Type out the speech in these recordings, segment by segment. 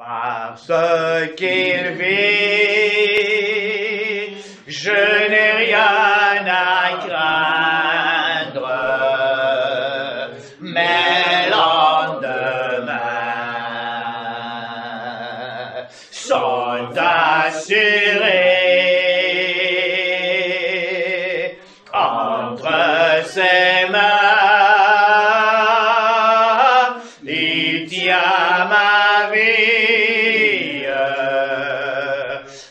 Parce qu'il vit, je n'ai rien à craindre, mes lendemains sont assurés entre ses mains. Il tient ma vie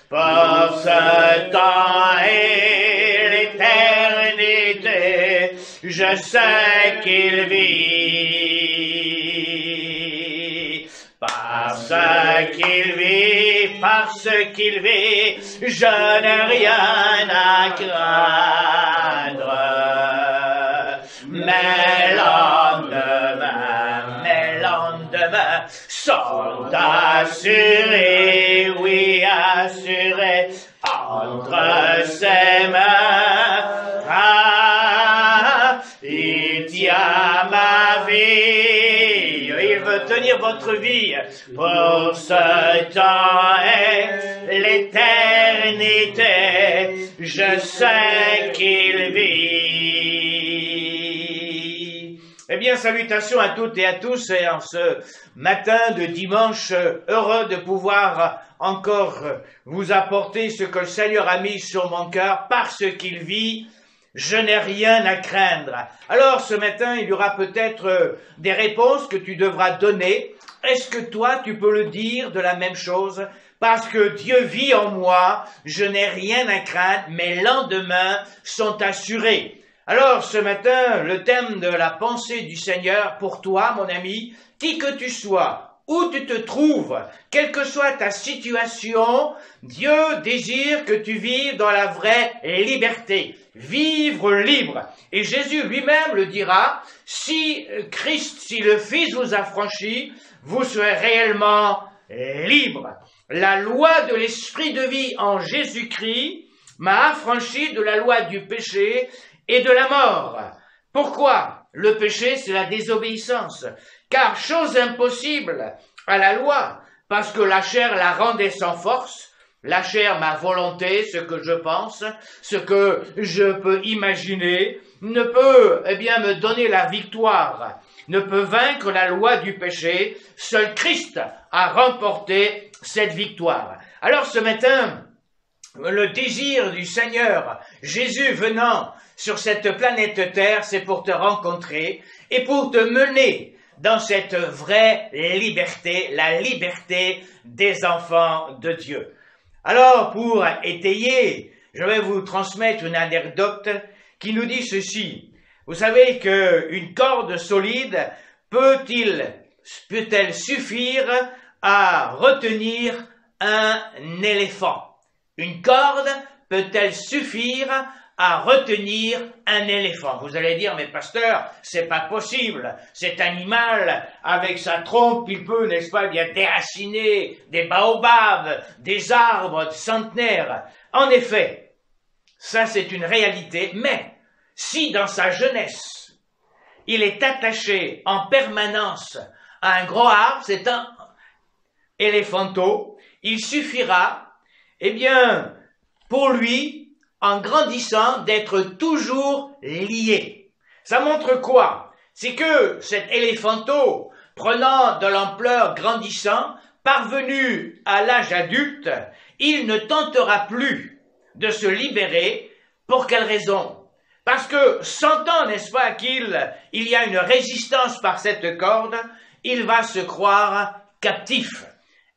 pour ce temps et l'éternité. Je sais qu'il vit, parce qu'il vit, je n'ai rien à craindre. Mes lendemains sont assurés, oui, assurés entre ses mains. Ah, il tient ma vie, il veut tenir votre vie pour ce temps et l'éternité. Je sais qu'il vit. Eh bien, salutations à toutes et à tous, et en ce matin de dimanche, heureux de pouvoir encore vous apporter ce que le Seigneur a mis sur mon cœur, parce qu'il vit. Je n'ai rien à craindre. Alors ce matin, il y aura peut-être des réponses que tu devras donner. Est-ce que toi, tu peux le dire de la même chose? Parce que Dieu vit en moi, je n'ai rien à craindre, mes lendemains sont assurés. Alors ce matin, le thème de la pensée du Seigneur pour toi, mon ami, qui que tu sois, où tu te trouves, quelle que soit ta situation, Dieu désire que tu vives dans la vraie liberté. Vivre libre. Et Jésus lui-même le dira, si le Fils vous a franchi, vous serez réellement libre. La loi de l'esprit de vie en Jésus-Christ m'a affranchi de la loi du péché et de la mort. Pourquoi? Le péché, c'est la désobéissance. Car chose impossible à la loi, parce que la chair la rendait sans force. La chair, ma volonté, ce que je pense, ce que je peux imaginer, ne peut, me donner la victoire, ne peut vaincre la loi du péché. Seul Christ a remporté cette victoire. Alors ce matin, le désir du Seigneur, Jésus venant sur cette planète Terre, c'est pour te rencontrer et pour te mener dans cette vraie liberté, la liberté des enfants de Dieu. Alors, pour étayer, je vais vous transmettre une anecdote qui nous dit ceci. Vous savez qu'une corde solide peut-elle suffire à retenir un éléphant? Une corde peut-elle suffire à retenir un éléphant? Vous allez dire, mais pasteur, c'est pas possible. Cet animal, avec sa trompe, il peut, n'est-ce pas, bien déraciner des baobabs, des arbres centenaires. En effet, ça c'est une réalité, mais si dans sa jeunesse, il est attaché en permanence à un gros arbre, c'est un éléphanteau, il suffira, pour lui, en grandissant, d'être toujours lié. Ça montre quoi? C'est que cet éléphanteau, prenant de l'ampleur, grandissant, parvenu à l'âge adulte, il ne tentera plus de se libérer. Pour quelle raison? Parce que sentant, n'est-ce pas, qu'il y a une résistance par cette corde, il va se croire captif.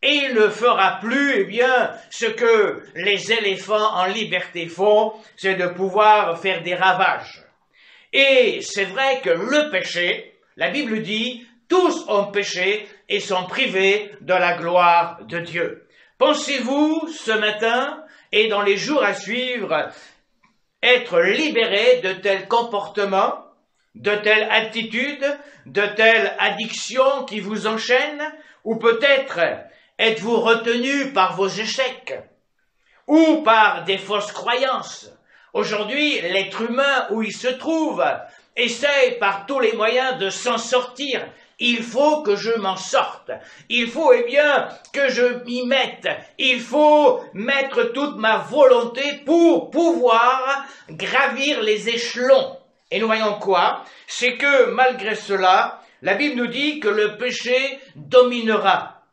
Et il ne fera plus, ce que les éléphants en liberté font, c'est de pouvoir faire des ravages. Et c'est vrai que le péché, la Bible dit, tous ont péché et sont privés de la gloire de Dieu. Pensez-vous, ce matin, et dans les jours à suivre, être libérés de tels comportements, de telles attitudes, de telles addictions qui vous enchaînent, ou peut-être êtes-vous retenu par vos échecs ou par des fausses croyances? Aujourd'hui, l'être humain où il se trouve essaye par tous les moyens de s'en sortir, il faut que je m'en sorte. Il faut, eh bien, que je m'y mette. Il faut mettre toute ma volonté pour pouvoir gravir les échelons. Et nous voyons quoi? C'est que, malgré cela, la Bible nous dit que le péché dominera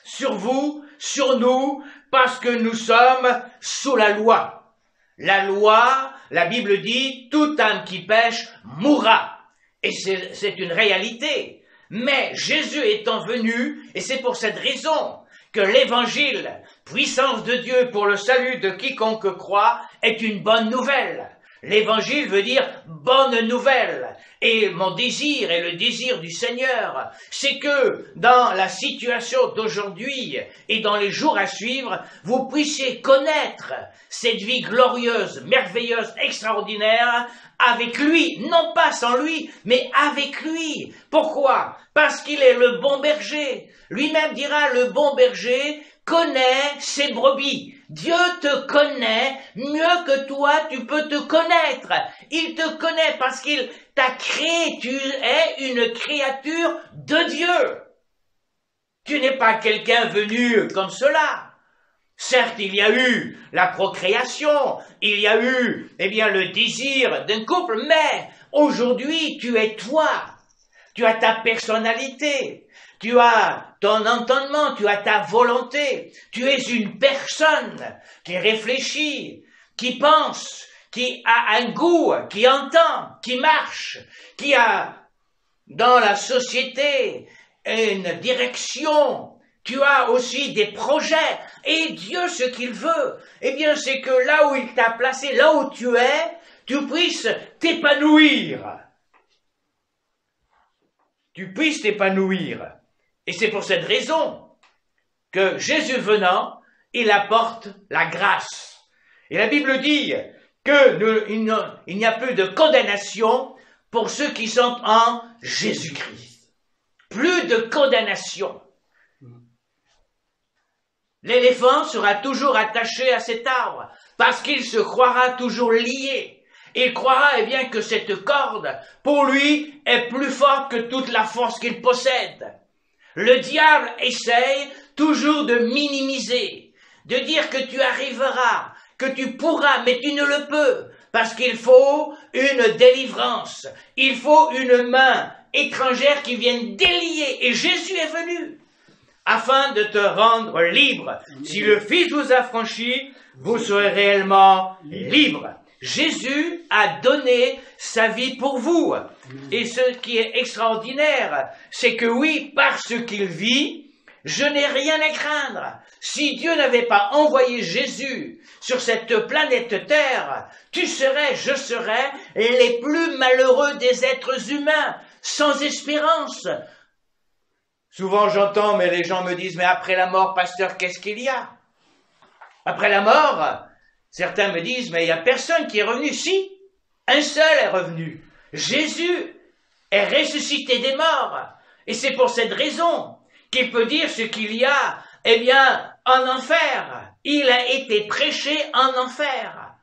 sur vous, sur nous, parce que nous sommes sous la loi. La loi, la Bible dit, toute âme qui pêche mourra. Et c'est une réalité. Mais Jésus étant venu, et c'est pour cette raison que l'évangile, puissance de Dieu pour le salut de quiconque croit, est une bonne nouvelle. L'évangile veut dire bonne nouvelle. Et mon désir et le désir du Seigneur, c'est que dans la situation d'aujourd'hui et dans les jours à suivre, vous puissiez connaître cette vie glorieuse, merveilleuse, extraordinaire avec lui, non pas sans lui, mais avec lui. Pourquoi? Parce qu'il est le bon berger. Lui-même dira, le bon berger connaît ses brebis. Dieu te connaît mieux que toi, tu peux te connaître. Il te connaît parce qu'il t'a créé, tu es une créature de Dieu. Tu n'es pas quelqu'un venu comme cela. Certes, il y a eu la procréation, il y a eu, eh bien, le désir d'un couple, mais aujourd'hui, tu es toi. Tu as ta personnalité, tu as ton entendement, tu as ta volonté. Tu es une personne qui réfléchit, qui pense, qui a un goût, qui entend, qui marche, qui a dans la société une direction. Tu as aussi des projets. Et Dieu, ce qu'il veut, eh bien, c'est que là où il t'a placé, là où tu es, tu puisses t'épanouir. Tu puisses t'épanouir. Et c'est pour cette raison que Jésus venant, il apporte la grâce. Et la Bible dit qu'il n'y a plus de condamnation pour ceux qui sont en Jésus-Christ. Plus de condamnation. L'éléphant sera toujours attaché à cet arbre parce qu'il se croira toujours lié. Il croira eh bien que cette corde, pour lui, est plus forte que toute la force qu'il possède. Le diable essaye toujours de minimiser, de dire que tu arriveras, que tu pourras, mais tu ne le peux, parce qu'il faut une délivrance, il faut une main étrangère qui vienne délier, et Jésus est venu afin de te rendre libre. Si le Fils vous a franchi, vous serez réellement libre. Jésus a donné sa vie pour vous. Et ce qui est extraordinaire, c'est que oui, parce qu'il vit, je n'ai rien à craindre. Si Dieu n'avait pas envoyé Jésus sur cette planète Terre, tu serais, je serais, les plus malheureux des êtres humains, sans espérance. Souvent j'entends, mais les gens me disent, mais après la mort, pasteur, qu'est-ce qu'il y a? Après la mort, certains me disent, mais il n'y a personne qui est revenu. Si, un seul est revenu. Jésus est ressuscité des morts. Et c'est pour cette raison qu'il peut dire ce qu'il y a, eh bien, en enfer. Il a été prêché en enfer.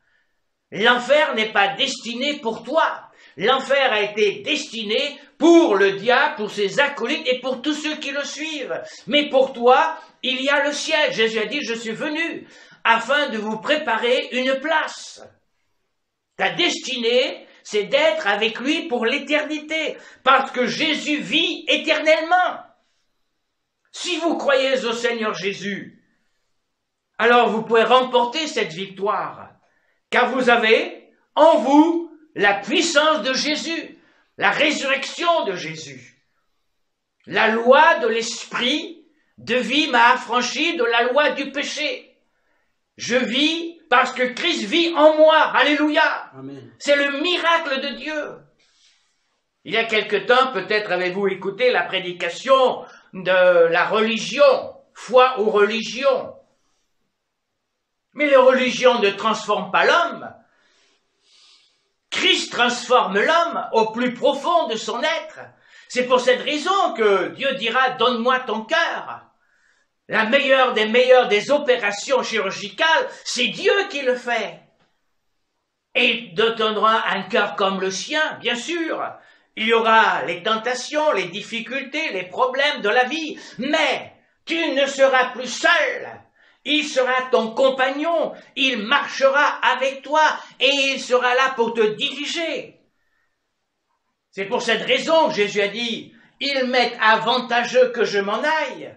L'enfer n'est pas destiné pour toi. L'enfer a été destiné pour le diable, pour ses acolytes et pour tous ceux qui le suivent. Mais pour toi, il y a le ciel. Jésus a dit, je suis venu afin de vous préparer une place. Ta destinée, c'est d'être avec lui pour l'éternité, parce que Jésus vit éternellement. Si vous croyez au Seigneur Jésus, alors vous pouvez remporter cette victoire, car vous avez en vous la puissance de Jésus, la résurrection de Jésus. La loi de l'esprit de vie m'a affranchi de la loi du péché. Je vis parce que Christ vit en moi. Alléluia. C'est le miracle de Dieu. Il y a quelque temps, peut-être avez-vous écouté la prédication de la religion, foi ou religion. Mais les religions ne transforment pas l'homme. Christ transforme l'homme au plus profond de son être. C'est pour cette raison que Dieu dira, donne-moi ton cœur. La meilleure des opérations chirurgicales, c'est Dieu qui le fait. Et il te donnera un cœur comme le sien, bien sûr, il y aura les tentations, les difficultés, les problèmes de la vie, mais tu ne seras plus seul. Il sera ton compagnon, il marchera avec toi et il sera là pour te diriger. C'est pour cette raison que Jésus a dit, il m'est avantageux que je m'en aille,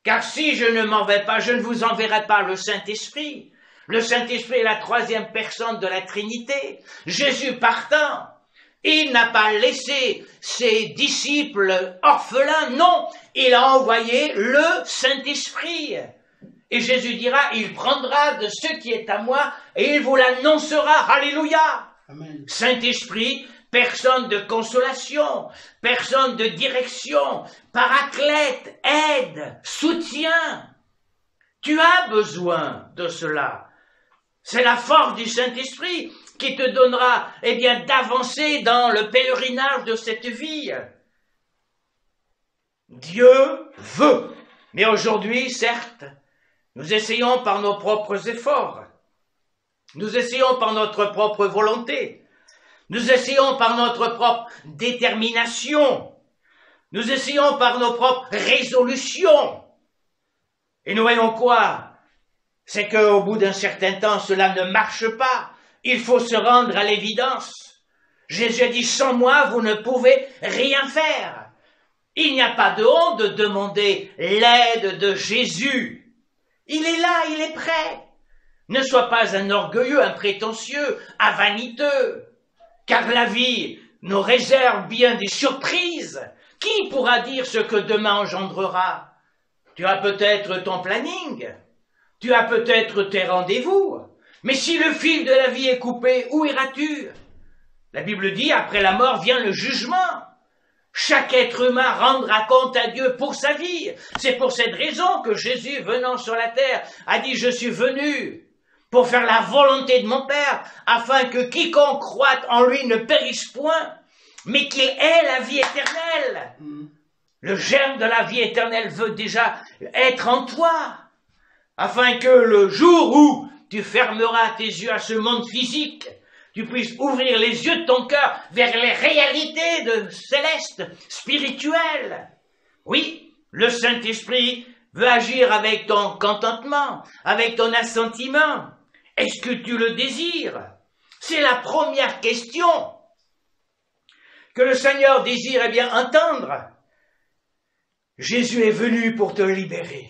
car si je ne m'en vais pas, je ne vous enverrai pas le Saint-Esprit. Le Saint-Esprit est la troisième personne de la Trinité. Jésus partant, il n'a pas laissé ses disciples orphelins, non, il a envoyé le Saint-Esprit. Et Jésus dira, il prendra de ce qui est à moi et il vous l'annoncera. Alléluia. Amen. Saint-Esprit, personne de consolation, personne de direction, paraclète, aide, soutien. Tu as besoin de cela. C'est la force du Saint-Esprit qui te donnera, d'avancer dans le pèlerinage de cette vie. Dieu veut. Mais aujourd'hui, certes, nous essayons par nos propres efforts. Nous essayons par notre propre volonté. Nous essayons par notre propre détermination. Nous essayons par nos propres résolutions. Et nous voyons quoi? C'est qu'au bout d'un certain temps, cela ne marche pas. Il faut se rendre à l'évidence. Jésus a dit, sans moi, vous ne pouvez rien faire. Il n'y a pas de honte de demander l'aide de Jésus. Il est là, il est prêt. Ne sois pas un orgueilleux, un prétentieux, un vaniteux, car la vie nous réserve bien des surprises. Qui pourra dire ce que demain engendrera? Tu as peut-être ton planning, tu as peut-être tes rendez-vous, mais si le fil de la vie est coupé, où iras-tu? La Bible dit, après la mort vient le jugement. Chaque être humain rendra compte à Dieu pour sa vie. C'est pour cette raison que Jésus, venant sur la terre, a dit, je suis venu pour faire la volonté de mon Père, afin que quiconque croit en lui ne périsse point, mais qu'il ait la vie éternelle. Le germe de la vie éternelle veut déjà être en toi, afin que le jour où tu fermeras tes yeux à ce monde physique, tu puisses ouvrir les yeux de ton cœur vers les réalités célestes, spirituelles. Oui, le Saint-Esprit veut agir avec ton contentement, avec ton assentiment. Est-ce que tu le désires? C'est la première question que le Seigneur désire entendre. Jésus est venu pour te libérer.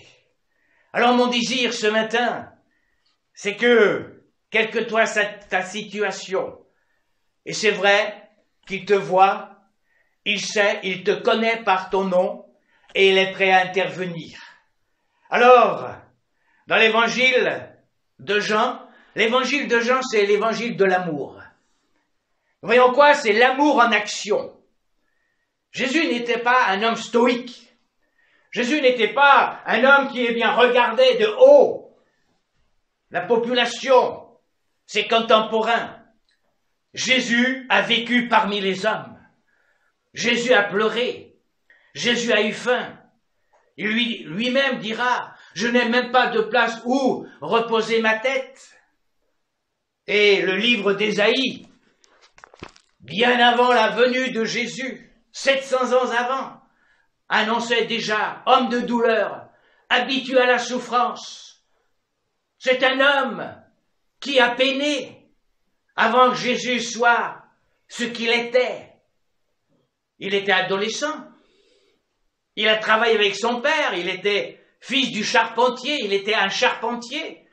Alors mon désir ce matin, c'est que, quelle que soit ta situation, et c'est vrai qu'il te voit, il sait, il te connaît par ton nom, et il est prêt à intervenir. Alors, dans l'évangile de Jean, c'est l'évangile de l'amour. Voyons quoi? C'est l'amour en action. Jésus n'était pas un homme stoïque. Jésus n'était pas un homme qui regardait de haut la population, ses contemporains. Jésus a vécu parmi les hommes. Jésus a pleuré. Jésus a eu faim. Il lui-même dira, je n'ai même pas de place où reposer ma tête. Et le livre d'Ésaïe, bien avant la venue de Jésus, 700 ans avant, annonçait déjà, homme de douleur, habitué à la souffrance. C'est un homme qui a peiné avant que Jésus soit ce qu'il était. Il était adolescent. Il a travaillé avec son père. Il était fils du charpentier. Il était un charpentier.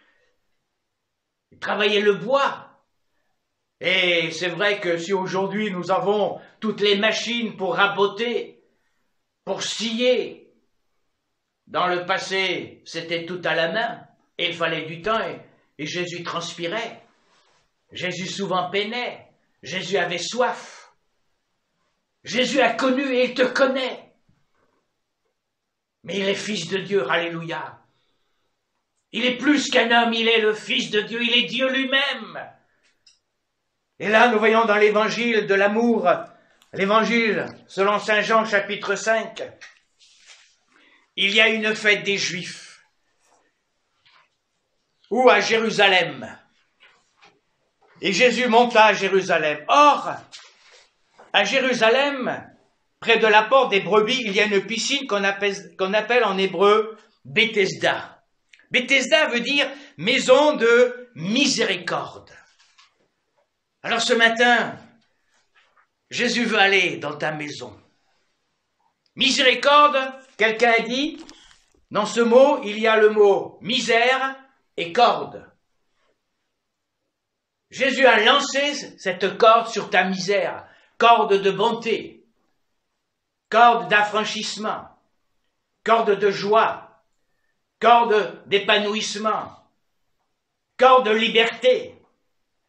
Il travaillait le bois. Et c'est vrai que si aujourd'hui nous avons toutes les machines pour raboter, pour scier, dans le passé, c'était tout à la main, et il fallait du temps, et Jésus transpirait. Jésus souvent peinait. Jésus avait soif. Jésus a connu et il te connaît. Mais il est fils de Dieu, alléluia. Il est plus qu'un homme, il est le fils de Dieu, il est Dieu lui-même. Et là, nous voyons dans l'évangile de l'amour, l'évangile selon saint Jean chapitre 5, il y a une fête des Juifs, ou à Jérusalem. Et Jésus monta à Jérusalem. Or, À Jérusalem, près de la porte des brebis, il y a une piscine qu'on appelle en hébreu Bethesda. Bethesda veut dire maison de miséricorde. Alors ce matin, Jésus veut aller dans ta maison. Miséricorde, quelqu'un a dit, dans ce mot, il y a le mot misère et corde. Jésus a lancé cette corde sur ta misère, corde de bonté, corde d'affranchissement, corde de joie, corde d'épanouissement, corde de liberté.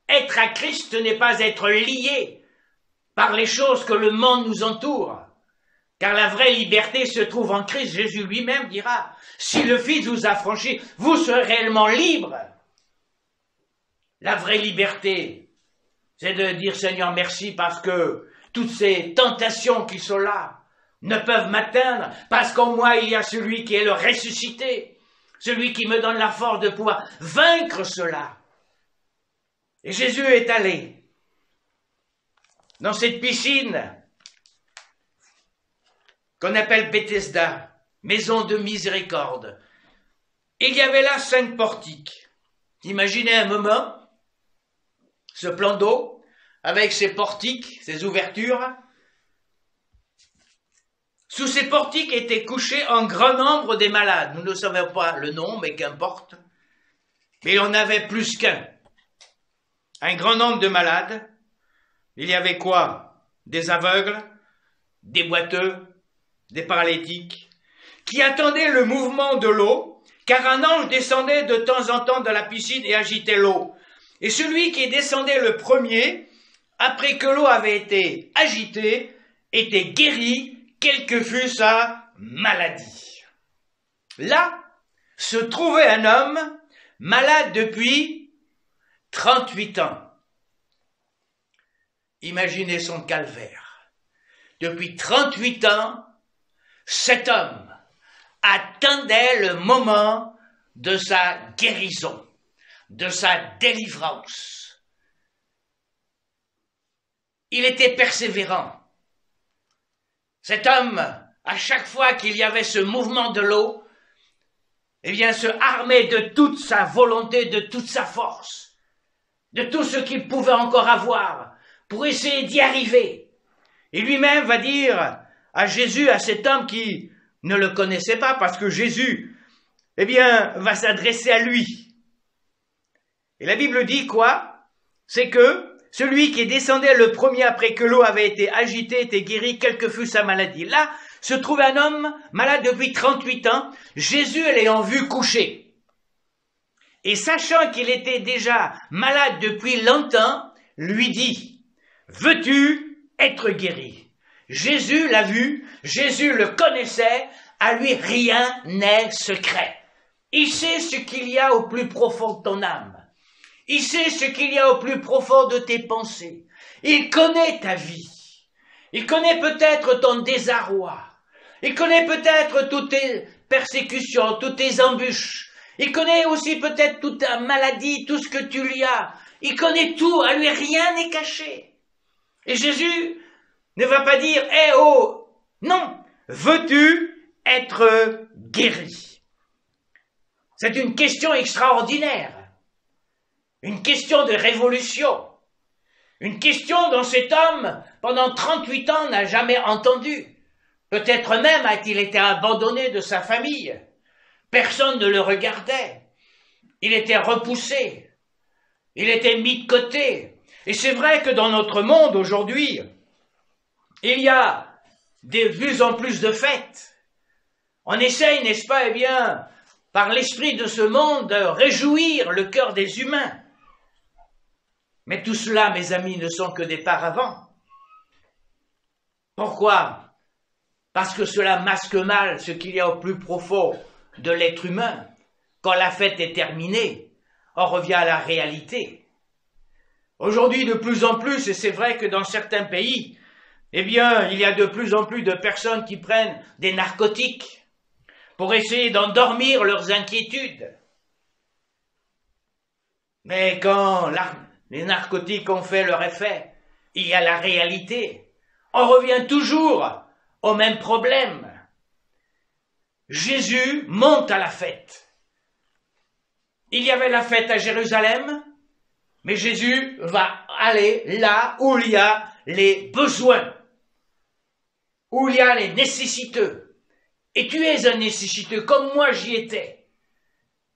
Être à Christ n'est pas être lié par les choses que le monde nous entoure, car la vraie liberté se trouve en Christ. Jésus lui-même dira, si le Fils vous affranchit, vous serez réellement libre. La vraie liberté, c'est de dire Seigneur merci parce que toutes ces tentations qui sont là ne peuvent m'atteindre, parce qu'en moi il y a celui qui est le ressuscité, celui qui me donne la force de pouvoir vaincre cela. Et Jésus est allé dans cette piscine qu'on appelle Bethesda, maison de miséricorde. Il y avait là 5 portiques. Imaginez un moment ce plan d'eau avec ses portiques, ses ouvertures. Sous ces portiques étaient couchés un grand nombre des malades. Nous ne savons pas le nom, mais qu'importe. Mais il en avait plus qu'un. Un grand nombre de malades. Il y avait quoi? Des aveugles, des boiteux, des paralytiques, qui attendaient le mouvement de l'eau, car un ange descendait de temps en temps de la piscine et agitait l'eau. Et celui qui descendait le premier, après que l'eau avait été agitée, était guéri, quelle que fût sa maladie. Là se trouvait un homme malade depuis 38 ans. Imaginez son calvaire. Depuis 38 ans, cet homme attendait le moment de sa guérison, de sa délivrance. Il était persévérant. Cet homme, à chaque fois qu'il y avait ce mouvement de l'eau, eh bien, se armait de toute sa volonté, de toute sa force, de tout ce qu'il pouvait encore avoir pour essayer d'y arriver. Et lui-même va dire à Jésus, à cet homme qui ne le connaissait pas, parce que Jésus, eh bien, va s'adresser à lui. Et la Bible dit quoi? C'est que celui qui descendait le premier après que l'eau avait été agitée était guéri, quelle que fût sa maladie. Là se trouvait un homme malade depuis 38 ans, Jésus l'ayant vu coucher. Et sachant qu'il était déjà malade depuis longtemps, lui dit, « Veux-tu être guéri ?» Jésus l'a vu, Jésus le connaissait, à lui rien n'est secret. Il sait ce qu'il y a au plus profond de ton âme. Il sait ce qu'il y a au plus profond de tes pensées. Il connaît ta vie. Il connaît peut-être ton désarroi. Il connaît peut-être toutes tes persécutions, toutes tes embûches. Il connaît aussi peut-être toute ta maladie, tout ce que tu lui as. Il connaît tout, à lui rien n'est caché. Et Jésus ne va pas dire « Eh oh !» Non, veux-tu être guéri? C'est une question extraordinaire. Une question de révolution, une question dont cet homme, pendant 38 ans, n'a jamais entendu. Peut-être même a-t-il été abandonné de sa famille. Personne ne le regardait. Il était repoussé. Il était mis de côté. Et c'est vrai que dans notre monde aujourd'hui, il y a de plus en plus de fêtes. On essaye, n'est-ce pas, eh bien, par l'esprit de ce monde, de réjouir le cœur des humains. Mais tout cela, mes amis, ne sont que des paravents. Pourquoi? Parce que cela masque mal ce qu'il y a au plus profond de l'être humain. Quand la fête est terminée, on revient à la réalité. Aujourd'hui, de plus en plus, et c'est vrai que dans certains pays, eh bien, il y a de plus en plus de personnes qui prennent des narcotiques pour essayer d'endormir leurs inquiétudes. Mais quand les narcotiques ont fait leur effet, il y a la réalité. on revient toujours au même problème. Jésus monte à la fête. Il y avait la fête à Jérusalem, mais Jésus va aller là où il y a les besoins, où il y a les nécessiteux. Et tu es un nécessiteux, comme moi j'y étais.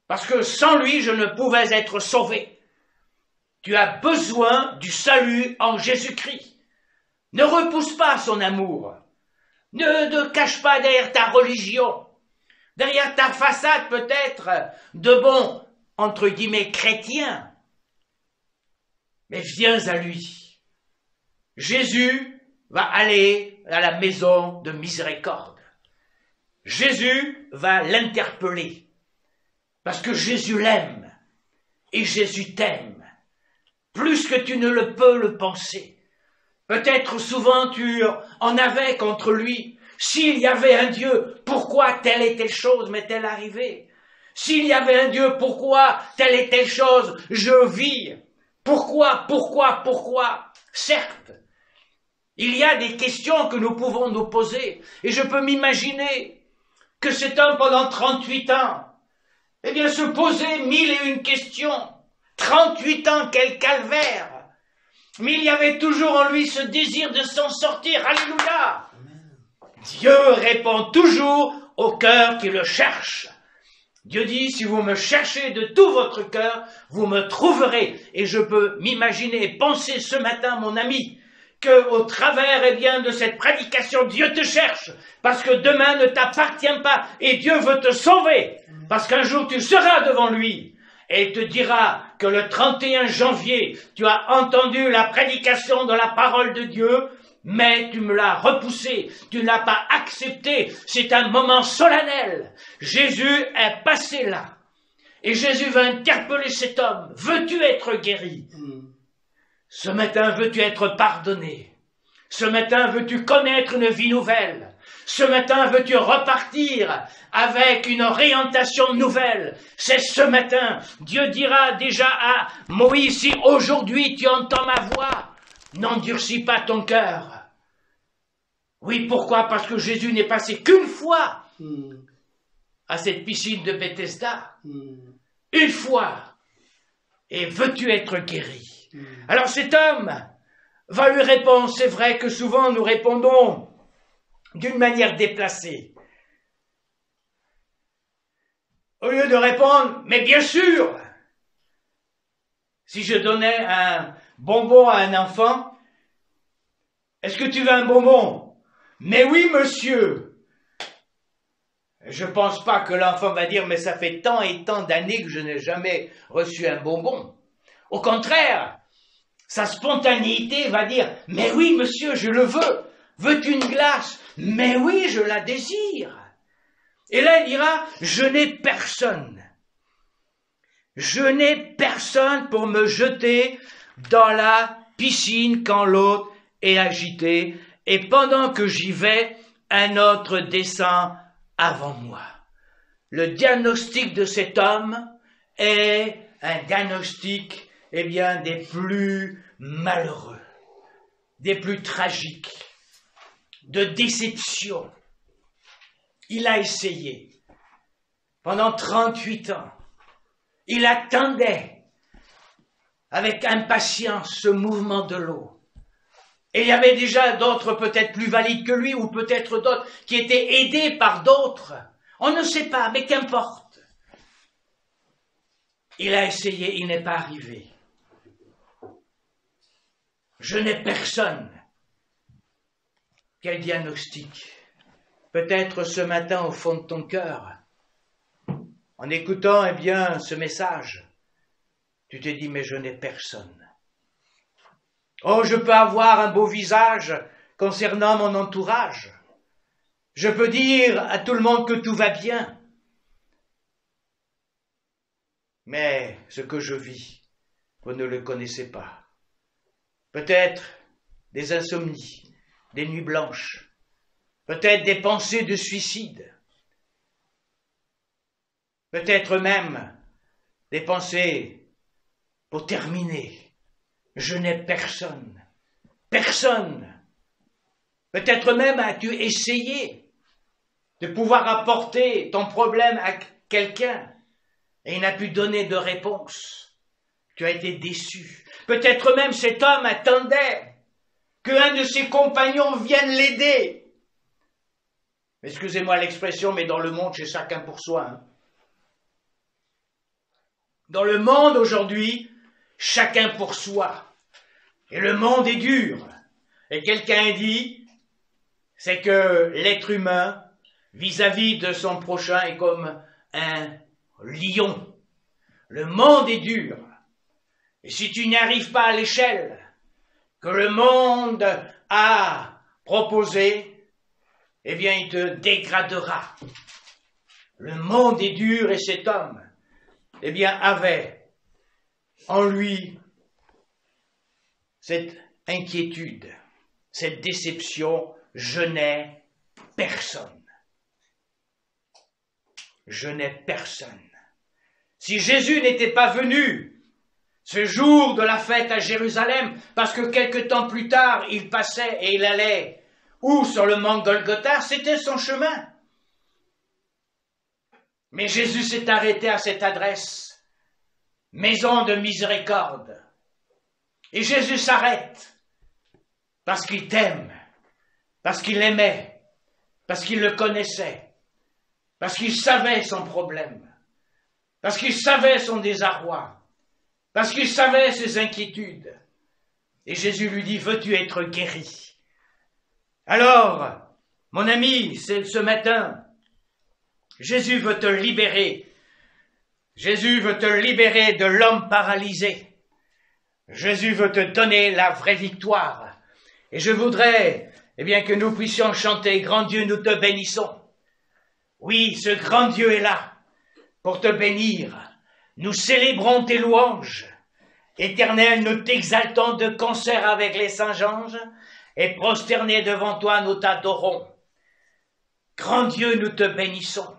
Parce que sans lui, je ne pouvais être sauvé. Tu as besoin du salut en Jésus-Christ. Ne repousse pas son amour. Ne cache pas derrière ta religion, derrière ta façade peut-être de bon, entre guillemets, chrétien. Mais viens à lui. Jésus va aller à la maison de miséricorde. Jésus va l'interpeller. Parce que Jésus l'aime. Et Jésus t'aime. Plus que tu ne le peux le penser. Peut-être souvent tu en avais contre lui. S'il y avait un Dieu, pourquoi telle et telle chose m'est-elle arrivée? S'il y avait un Dieu, pourquoi telle et telle chose je vis? Pourquoi? Certes, il y a des questions que nous pouvons nous poser. Et je peux m'imaginer que cet homme, pendant 38 ans, eh bien, se posait 1001 questions. 38 ans, quel calvaire! Mais il y avait toujours en lui ce désir de s'en sortir. Alléluia! Dieu répond toujours au cœur qui le cherche. Dieu dit, si vous me cherchez de tout votre cœur, vous me trouverez. Et je peux m'imaginer et penser ce matin, mon ami, qu'au travers, eh bien, de cette prédication, Dieu te cherche, parce que demain ne t'appartient pas, et Dieu veut te sauver, parce qu'un jour tu seras devant lui, et il te dira que le 31 janvier, tu as entendu la prédication de la parole de Dieu, mais tu me l'as repoussé, tu ne l'as pas accepté, c'est un moment solennel. Jésus est passé là, et Jésus va interpeller cet homme. Veux-tu être guéri? Ce matin, veux-tu être pardonné? Ce matin, veux-tu connaître une vie nouvelle? Ce matin, veux-tu repartir avec une orientation nouvelle? C'est ce matin, Dieu dira déjà à Moïse, si aujourd'hui tu entends ma voix, n'endurcis pas ton cœur. Oui, pourquoi? Parce que Jésus n'est passé qu'une fois à cette piscine de Bethesda. Une fois. Et veux-tu être guéri? Alors cet homme va lui répondre. C'est vrai que souvent nous répondons d'une manière déplacée. Au lieu de répondre, mais bien sûr, si je donnais un bonbon à un enfant, est-ce que tu veux un bonbon? Mais oui, monsieur. Je ne pense pas que l'enfant va dire, mais ça fait tant et tant d'années que je n'ai jamais reçu un bonbon. Au contraire, sa spontanéité va dire, mais oui, monsieur, je le veux. Veux-tu une glace? Mais oui, je la désire. Et là, il dira, je n'ai personne. Je n'ai personne pour me jeter dans la piscine quand l'autre est agité. Et pendant que j'y vais, un autre descend avant moi. Le diagnostic de cet homme est un diagnostic, eh bien, des plus malheureux, des plus tragiques, de déception. Il a essayé pendant 38 ans. Il attendait avec impatience ce mouvement de l'eau. Et il y avait déjà d'autres peut-être plus valides que lui, ou peut-être d'autres qui étaient aidés par d'autres. On ne sait pas, mais qu'importe. Il a essayé, il n'est pas arrivé. Je n'ai personne. Quel diagnostic? Peut-être ce matin au fond de ton cœur, en écoutant eh bien ce message, tu te dis mais je n'ai personne. Oh, je peux avoir un beau visage concernant mon entourage. Je peux dire à tout le monde que tout va bien. Mais ce que je vis, vous ne le connaissez pas. Peut-être des insomnies, des nuits blanches, peut-être des pensées de suicide, peut-être même des pensées pour terminer. Je n'ai personne, personne. Peut-être même as-tu essayé de pouvoir apporter ton problème à quelqu'un et il n'a pu donner de réponse. Tu as été déçu. Peut-être même cet homme attendait qu'un de ses compagnons vienne l'aider. Excusez-moi l'expression, mais dans le monde, c'est chacun pour soi. Hein. Dans le monde aujourd'hui, chacun pour soi. Et le monde est dur. Et quelqu'un dit, c'est que l'être humain, vis-à-vis de son prochain, est comme un lion. Le monde est dur. Et si tu n'y arrives pas à l'échelle que le monde a proposée, eh bien, il te dégradera. Le monde est dur et cet homme, eh bien, avait en lui cette inquiétude, cette déception, je n'ai personne. Je n'ai personne. Si Jésus n'était pas venu ce jour de la fête à Jérusalem, parce que quelque temps plus tard, il passait et il allait où sur le mont Golgotha, c'était son chemin. Mais Jésus s'est arrêté à cette adresse, maison de miséricorde. Et Jésus s'arrête parce qu'il t'aime, parce qu'il l'aimait, parce qu'il le connaissait, parce qu'il savait son problème, parce qu'il savait son désarroi, parce qu'il savait ses inquiétudes. Et Jésus lui dit, veux-tu être guéri? Alors, mon ami, c'est ce matin, Jésus veut te libérer. Jésus veut te libérer de l'homme paralysé. Jésus veut te donner la vraie victoire. Et je voudrais, eh bien, que nous puissions chanter, grand Dieu, nous te bénissons. Oui, ce grand Dieu est là pour te bénir. Nous célébrons tes louanges. Éternel, nous t'exaltons de concert avec les saints anges et prosternés devant toi, nous t'adorons. Grand Dieu, nous te bénissons.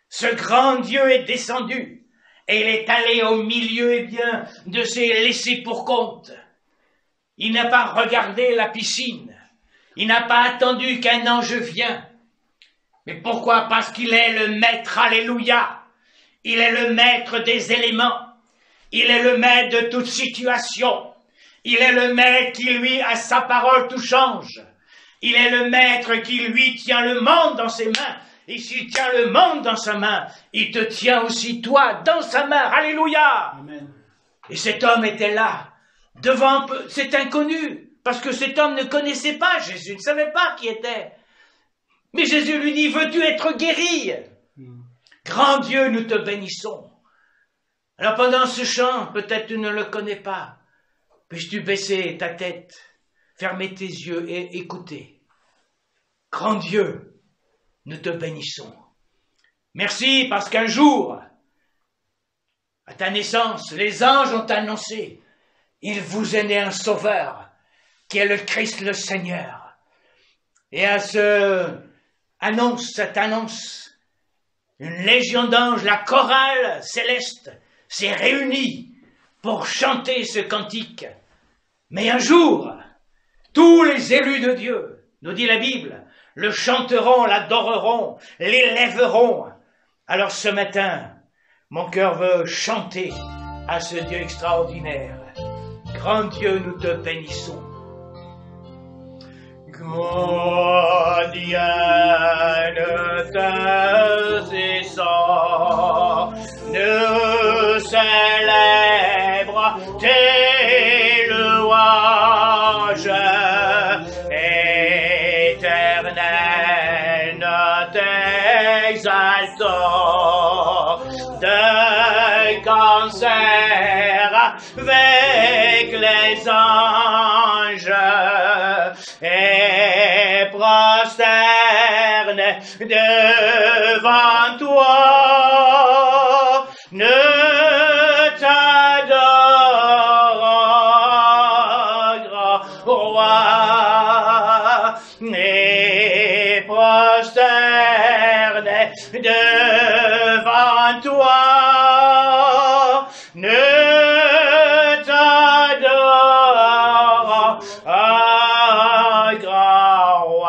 Ce grand Dieu est descendu et il est allé au milieu, eh bien, de ses laissés pour compte. Il n'a pas regardé la piscine. Il n'a pas attendu qu'un ange vienne. Mais pourquoi? Parce qu'il est le maître, alléluia. Il est le maître des éléments. Il est le maître de toute situation. Il est le maître qui, lui, à sa parole, tout change. Il est le maître qui, lui, tient le monde dans ses mains. Et s'il tient le monde dans sa main, il te tient aussi, toi, dans sa main. Alléluia. Amen. Et cet homme était là, devant cet inconnu, parce que cet homme ne connaissait pas Jésus, ne savait pas qui était. Mais Jésus lui dit, veux-tu être guéri? Grand Dieu, nous te bénissons. Alors pendant ce chant, peut-être tu ne le connais pas, puisses-tu baisser ta tête, fermer tes yeux et écouter. Grand Dieu, nous te bénissons. Merci parce qu'un jour, à ta naissance, les anges ont annoncé, il vous est né un sauveur, qui est le Christ le Seigneur. Et à cette annonce, une légion d'anges, la chorale céleste, s'est réunie pour chanter ce cantique. Mais un jour, tous les élus de Dieu, nous dit la Bible, le chanteront, l'adoreront, l'élèveront. Alors ce matin, mon cœur veut chanter à ce Dieu extraordinaire. Grand Dieu, nous te bénissons. Gaudienne saisissant, nous célèbre tes louanges, éternel, nous t'exaltons de concert avec les anges et prosterne devant toi, nous t'adorons, grand roi, et prosterne devant toi, nous t'adorons, grand roi.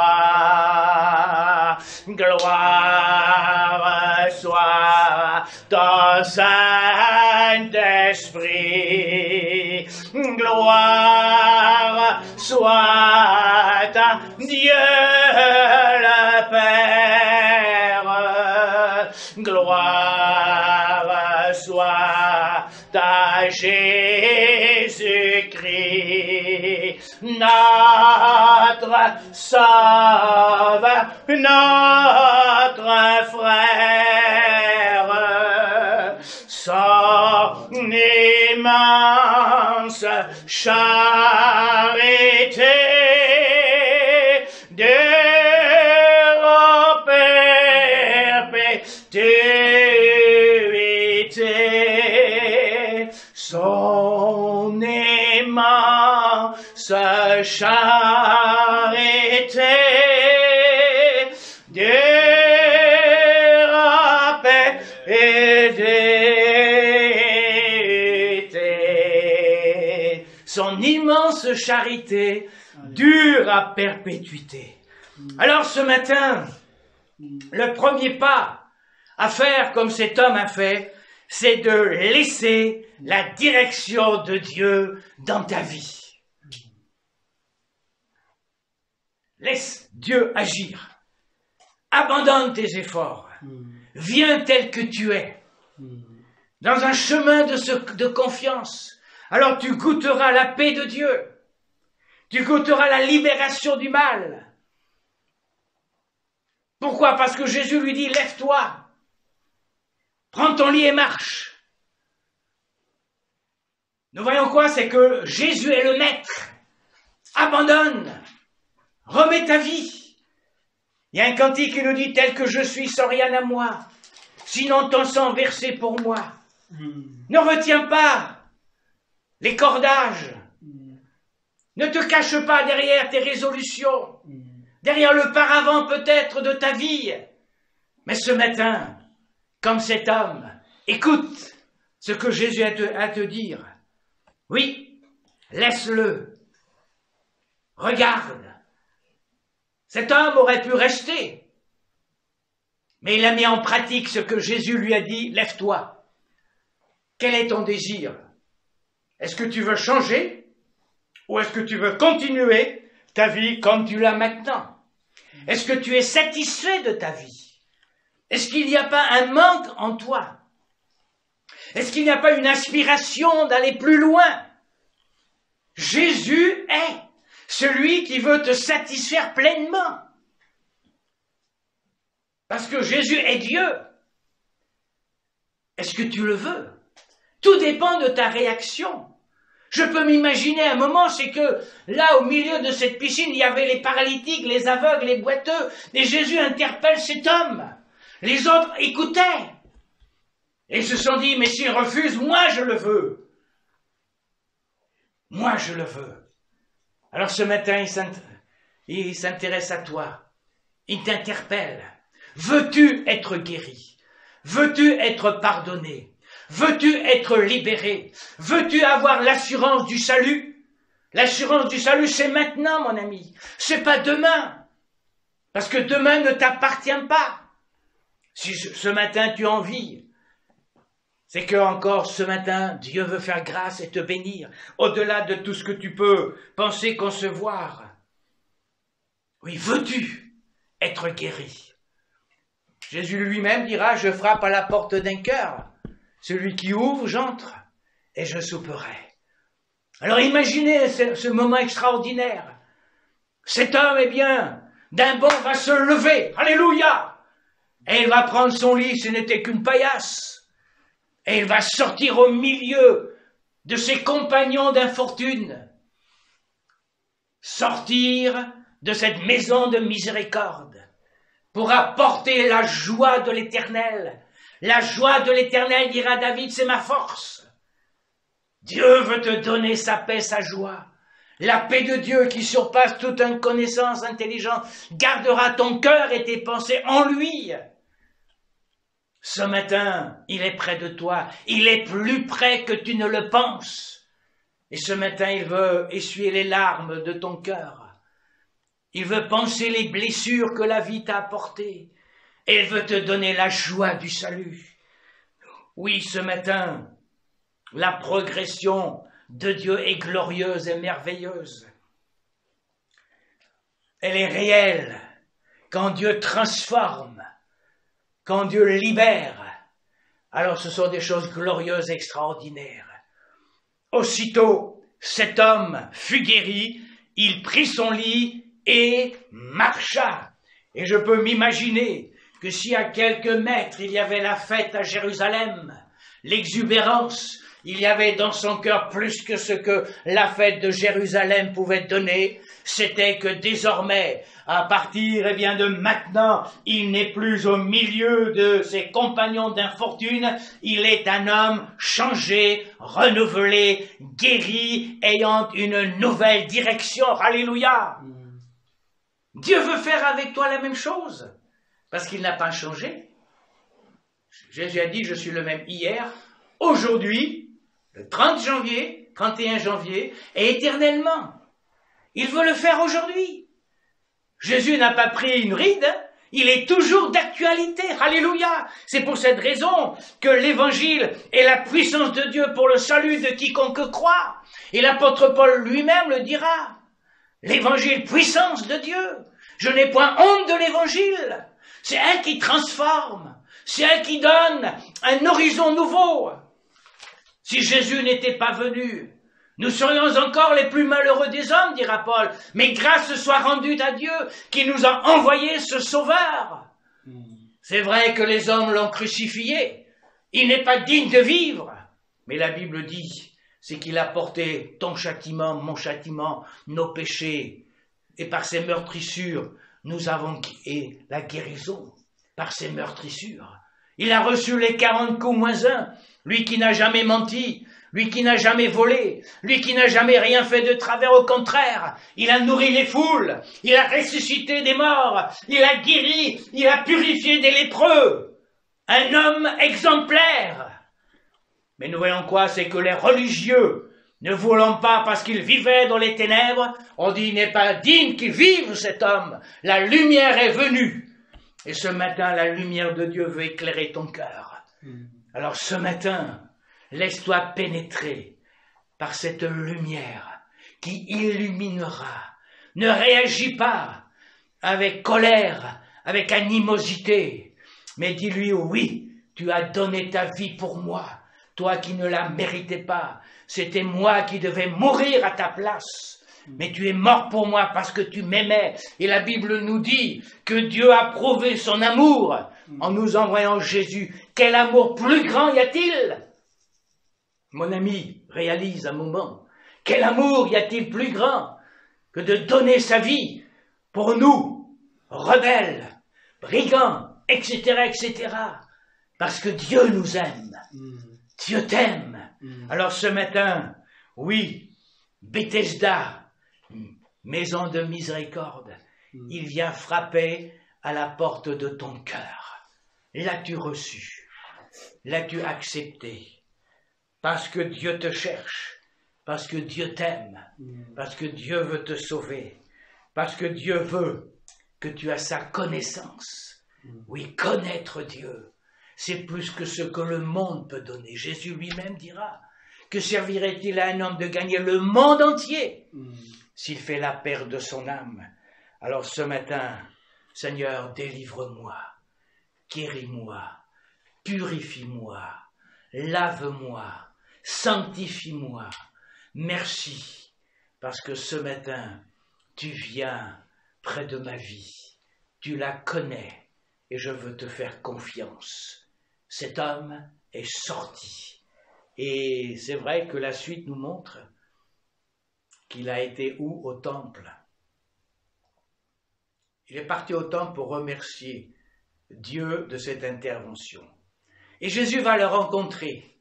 soit ton Saint-Esprit. Gloire soit à Dieu le Père. Gloire soit à Jésus-Christ, notre Sauveur, notre frère. Son immense charité durera perpétuité. Son immense charité durera perpétuité. Son immense charité dure à perpétuité. Alors ce matin, le premier pas à faire comme cet homme a fait, c'est de laisser la direction de Dieu dans ta vie. Laisse Dieu agir. Abandonne tes efforts. Viens tel que tu es. Dans un chemin de confiance. Alors tu goûteras la paix de Dieu. Tu goûteras la libération du mal. Pourquoi? Parce que Jésus lui dit, lève-toi. Prends ton lit et marche. Nous voyons quoi? C'est que Jésus est le maître. Abandonne. Remets ta vie. Il y a un cantique qui nous dit, tel que je suis sans rien à moi, sinon ton sang versé pour moi. Ne retiens pas les cordages. Ne te cache pas derrière tes résolutions, derrière le paravent peut-être de ta vie. Mais ce matin, comme cet homme, écoute ce que Jésus a à te dire. Oui, laisse-le. Regarde. Cet homme aurait pu rester, mais il a mis en pratique ce que Jésus lui a dit, lève-toi. Quel est ton désir? Est-ce que tu veux changer ou est-ce que tu veux continuer ta vie comme tu l'as maintenant? Est-ce que tu es satisfait de ta vie? Est-ce qu'il n'y a pas un manque en toi? Est-ce qu'il n'y a pas une aspiration d'aller plus loin? Jésus est celui qui veut te satisfaire pleinement. Parce que Jésus est Dieu. Est-ce que tu le veux? Tout dépend de ta réaction. Je peux m'imaginer un moment, c'est que là, au milieu de cette piscine, il y avait les paralytiques, les aveugles, les boiteux, et Jésus interpelle cet homme. Les autres écoutaient. Et ils se sont dit, mais s'il refuse, moi je le veux. Moi je le veux. Alors ce matin, il s'intéresse à toi. Il t'interpelle. Veux-tu être guéri? Veux-tu être pardonné? Veux-tu être libéré? Veux-tu avoir l'assurance du salut? L'assurance du salut, c'est maintenant, mon ami. C'est pas demain. Parce que demain ne t'appartient pas. Si ce matin tu en vis, c'est que encore ce matin, Dieu veut faire grâce et te bénir, au-delà de tout ce que tu peux penser, concevoir. Oui, veux-tu être guéri? Jésus lui-même dira, je frappe à la porte d'un cœur. Celui qui ouvre, j'entre et je souperai. Alors imaginez ce moment extraordinaire. Cet homme, eh bien, d'un bond va se lever, alléluia, et il va prendre son lit, ce n'était qu'une paillasse. Et il va sortir au milieu de ses compagnons d'infortune. Sortir de cette maison de miséricorde pour apporter la joie de l'Éternel. La joie de l'Éternel, dira David, c'est ma force. Dieu veut te donner sa paix, sa joie. La paix de Dieu qui surpasse toute connaissance intelligente gardera ton cœur et tes pensées en lui. Ce matin, il est près de toi. Il est plus près que tu ne le penses. Et ce matin, il veut essuyer les larmes de ton cœur. Il veut penser les blessures que la vie t'a apportées. Elle veut te donner la joie du salut. Oui, ce matin, la progression de Dieu est glorieuse et merveilleuse. Elle est réelle quand Dieu transforme, quand Dieu libère. Alors ce sont des choses glorieuses, extraordinaires. Aussitôt, cet homme fut guéri, il prit son lit et marcha. Et je peux m'imaginer que si à quelques mètres il y avait la fête à Jérusalem, l'exubérance, il y avait dans son cœur plus que ce que la fête de Jérusalem pouvait donner, c'était que désormais, à partir de maintenant, il n'est plus au milieu de ses compagnons d'infortune, il est un homme changé, renouvelé, guéri, ayant une nouvelle direction. Alléluia! Dieu veut faire avec toi la même chose, parce qu'il n'a pas changé. Jésus a dit, je suis le même hier, aujourd'hui, le 31 janvier, et éternellement. Il veut le faire aujourd'hui. Jésus n'a pas pris une ride, il est toujours d'actualité. Alléluia! C'est pour cette raison que l'évangile est la puissance de Dieu pour le salut de quiconque croit. Et l'apôtre Paul lui-même le dira. L'évangile, puissance de Dieu. Je n'ai point honte de l'évangile. C'est elle qui transforme. C'est elle qui donne un horizon nouveau. Si Jésus n'était pas venu, nous serions encore les plus malheureux des hommes, dira Paul. Mais grâce soit rendue à Dieu qui nous a envoyé ce sauveur. C'est vrai que les hommes l'ont crucifié. Il n'est pas digne de vivre. Mais la Bible dit, c'est qu'il a porté ton châtiment, mon châtiment, nos péchés. Et par ses meurtrissures, nous avons la guérison. Par ses meurtrissures. Il a reçu les 40 coups moins un. Lui qui n'a jamais menti, lui qui n'a jamais volé, lui qui n'a jamais rien fait de travers, au contraire. Il a nourri les foules, il a ressuscité des morts, il a guéri, il a purifié des lépreux. Un homme exemplaire. Mais nous voyons quoi? C'est que les religieux, ne voulant pas parce qu'il vivait dans les ténèbres, on dit il n'est pas digne qu'il vive cet homme. La lumière est venue. Et ce matin, la lumière de Dieu veut éclairer ton cœur. Alors ce matin, laisse-toi pénétrer par cette lumière qui illuminera. Ne réagis pas avec colère, avec animosité, mais dis-lui oui, tu as donné ta vie pour moi, toi qui ne la méritais pas. C'était moi qui devais mourir à ta place. Mais tu es mort pour moi parce que tu m'aimais. Et la Bible nous dit que Dieu a prouvé son amour en nous envoyant Jésus. Quel amour plus grand y a-t-il? Mon ami, réalise un moment. Quel amour y a-t-il plus grand que de donner sa vie pour nous, rebelles, brigands, etc., etc. Parce que Dieu nous aime. Dieu t'aime. Alors ce matin, oui, Bethesda, maison de miséricorde, il vient frapper à la porte de ton cœur. L'as-tu reçu? L'as-tu accepté? Parce que Dieu te cherche, parce que Dieu t'aime, parce que Dieu veut te sauver, parce que Dieu veut que tu aies sa connaissance. Oui, connaître Dieu, c'est plus que ce que le monde peut donner. Jésus lui-même dira, que servirait-il à un homme de gagner le monde entier s'il fait la perte de son âme? Alors ce matin, Seigneur, délivre-moi, guéris-moi, purifie-moi, lave-moi, sanctifie-moi. Merci, parce que ce matin, tu viens près de ma vie, tu la connais et je veux te faire confiance. Cet homme est sorti. Et c'est vrai que la suite nous montre qu'il a été où? Au temple. Il est parti au temple pour remercier Dieu de cette intervention. Et Jésus va le rencontrer.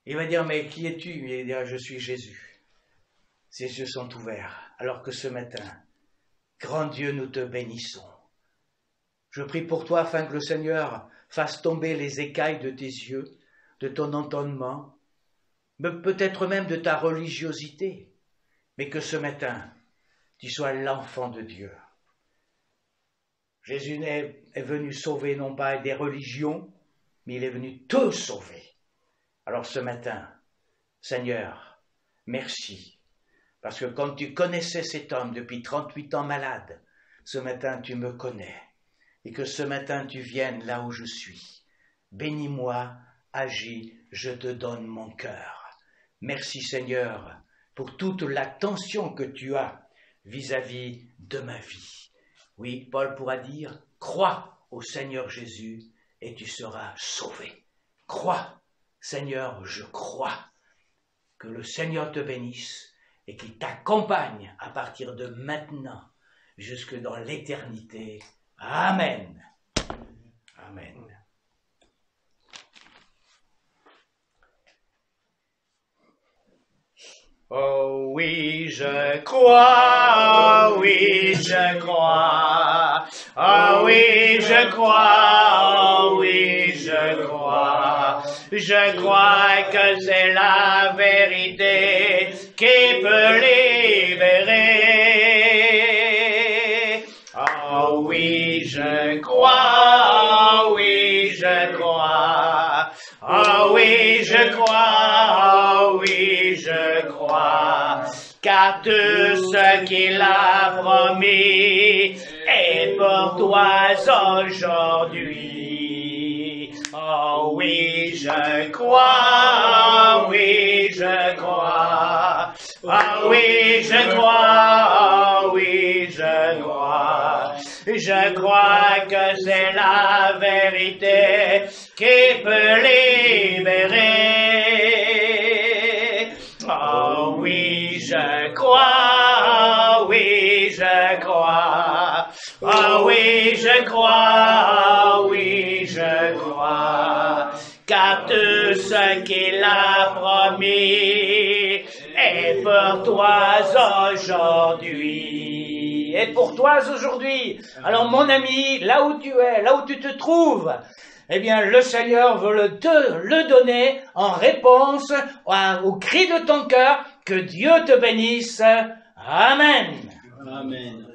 Il va dire, mais qui es-tu? Il va dire, je suis Jésus. Ses yeux sont ouverts. Alors que ce matin, grand Dieu, nous te bénissons. Je prie pour toi afin que le Seigneur fasse tomber les écailles de tes yeux, de ton entendement, peut-être même de ta religiosité, mais que ce matin, tu sois l'enfant de Dieu. Jésus est venu sauver non pas des religions, mais il est venu te sauver. Alors ce matin, Seigneur, merci, parce que quand tu connaissais cet homme depuis 38 ans malade, ce matin tu me connais, et que ce matin tu viennes là où je suis. Bénis-moi, agis, je te donne mon cœur. Merci Seigneur pour toute l'attention que tu as vis-à-vis de ma vie. Oui, Paul pourra dire, crois au Seigneur Jésus et tu seras sauvé. Crois, Seigneur, je crois. Que le Seigneur te bénisse et qu'il t'accompagne à partir de maintenant jusque dans l'éternité. Amen. Amen. Oh oui, je crois, oui, je crois. Oh oui, je crois, oh oui, je crois. Je crois que c'est la vérité qui peut libérer. Oh oui, je crois, oh oui, je crois. Oh oui, je crois, oh oui, je crois. Car tout ce qu'il a promis est pour toi aujourd'hui. Oh oui, je crois, oh oui, je crois. Oh oui, je crois, oh oui, je crois. Je crois que c'est la vérité qui peut libérer. Oh oui, je crois, oui, je crois. Oh oui, je crois, oui, je crois. Car tout ce qu'il a promis est pour toi aujourd'hui. Et pour toi aujourd'hui. Alors mon ami, là où tu es, là où tu te trouves, eh bien le Seigneur veut te le donner en réponse au cri de ton cœur. Que Dieu te bénisse. Amen. Amen.